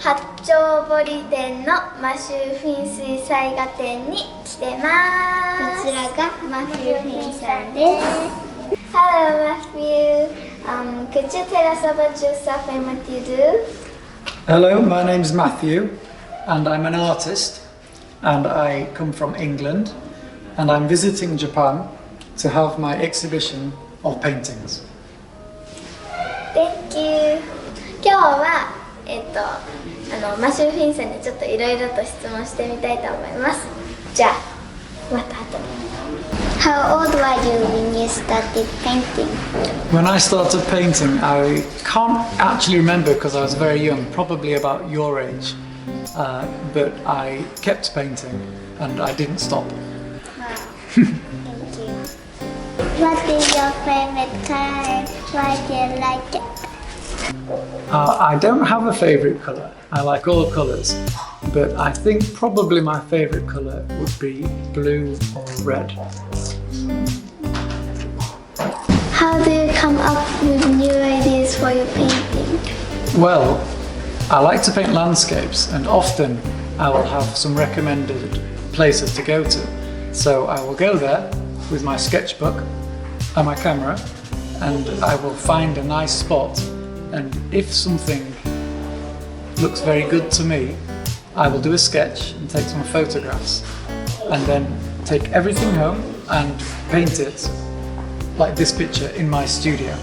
八丁堀店のマシューフィン水彩画展に来てます。こちらがマシューフィンさんです。Hello Matthew, could you tell us about yourself and what you do? Hello, my name is Matthew and I'm an artist and I come from England and I'm visiting Japan to have my exhibition of paintings. Thank you. 今日はマシューフィンさんにちょっといろいろと質問してみたいと思います。じゃあまた後で。How old were you when you started painting? When I started painting, I can't actually remember because I was very young, probably about your age, but I kept painting and I didn't stop. Wow, thank you. What is your favorite color? Why do you like it? I don't have a favourite colour. I like all colours, but I think probably my favourite colour would be blue or red. How do you come up with new ideas for your painting? Well, I like to paint landscapes and often I will have some recommended places to go to. So I will go there with my sketchbook and my camera and I will find a nice spot, and if something looks very good to me, I will do a sketch and take some photographs and then take everything home and paint it like this picture in my studio.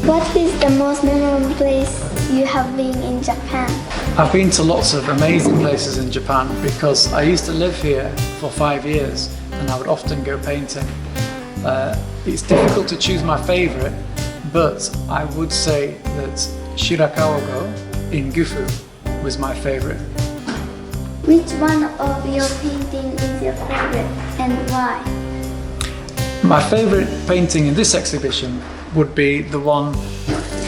What is the most memorable place you have been in Japan? I've been to lots of amazing places in Japan because I used to live here for 5 years and I would often go painting. It's difficult to choose my favourite, but I would say that Shirakawa-go in Gifu was my favourite. Which one of your painting is your favorite and why? My favourite painting in this exhibition would be the one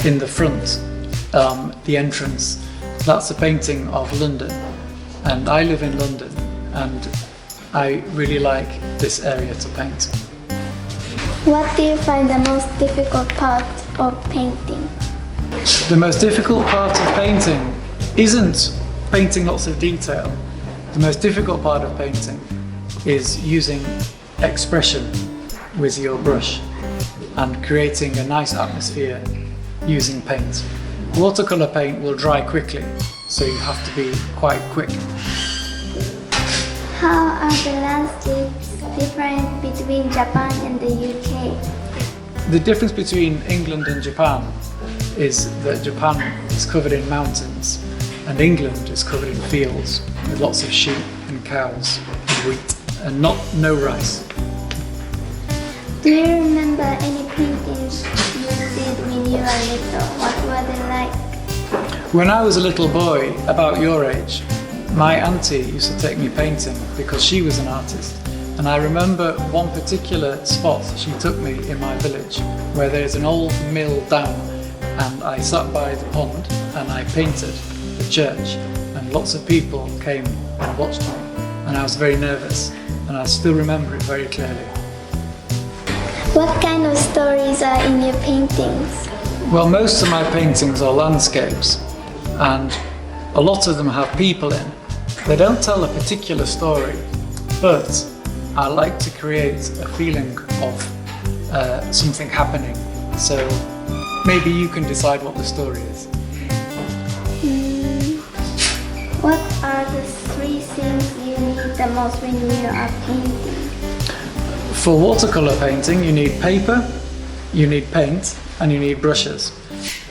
in the front, the entrance. That's a painting of London, and I live in London and I really like this area to paint. What do you find the most difficult part of painting? The most difficult part of painting isn't painting lots of detail. The most difficult part of painting is using expression with your brush and creating a nice atmosphere using paint. Watercolour paint will dry quickly, so you have to be quite quick. How are the landscapes different between Japan and the UK? The difference between England and Japan is that Japan is covered in mountains and England is covered in fields with lots of sheep and cows and wheat and no rice. Do you remember any paintings you did when you were little? What were they like? When I was a little boy, about your age, my auntie used to take me painting because she was an artist. And I remember one particular spot she took me in my village where there's an old mill dam, and I sat by the pond and I painted the church and lots of people came and watched me and I was very nervous and I still remember it very clearly. What kind of stories are in your paintings? Well, most of my paintings are landscapes and a lot of them have people in. They don't tell a particular story, but I like to create a feeling of something happening. So maybe you can decide what the story is. What are the 3 things you need the most when you are painting? For watercolour painting, you need paper, you need paint, and you need brushes.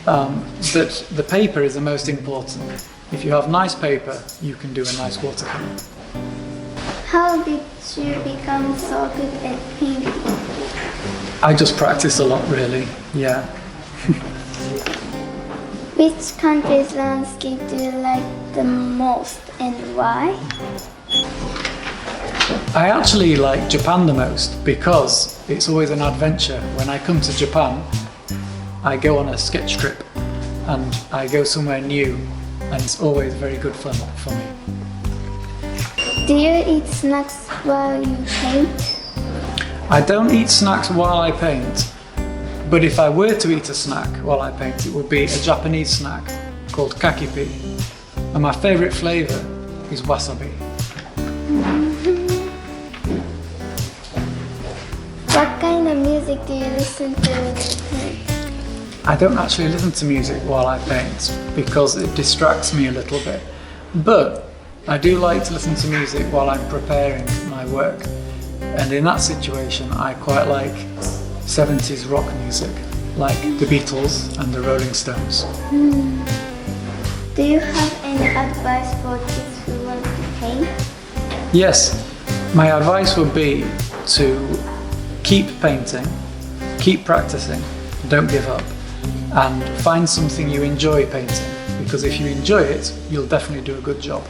But the paper is the most important. If you have nice paper, you can do a nice watercolour. How did you become so good at painting? I just practice a lot, really, yeah. Which country's landscape do you like the most and why? I actually like Japan the most because it's always an adventure. When I come to Japan, I go on a sketch trip and I go somewhere new and it's always very good fun for me. Do you eat snacks while you paint? I don't eat snacks while I paint, but if I were to eat a snack while I paint, it would be a Japanese snack called kakipi, and my favourite flavour is wasabi. What kind of music do you listen to? I don't actually listen to music while I paint because it distracts me a little bit, but I do like to listen to music while I'm preparing my work, and in that situation I quite like 70s rock music, like the Beatles and the Rolling Stones. Do you have any advice for kids who want to paint? Yes, my advice would be to keep painting, keep practicing, don't give up, and find something you enjoy painting, because if you enjoy it, you'll definitely do a good job.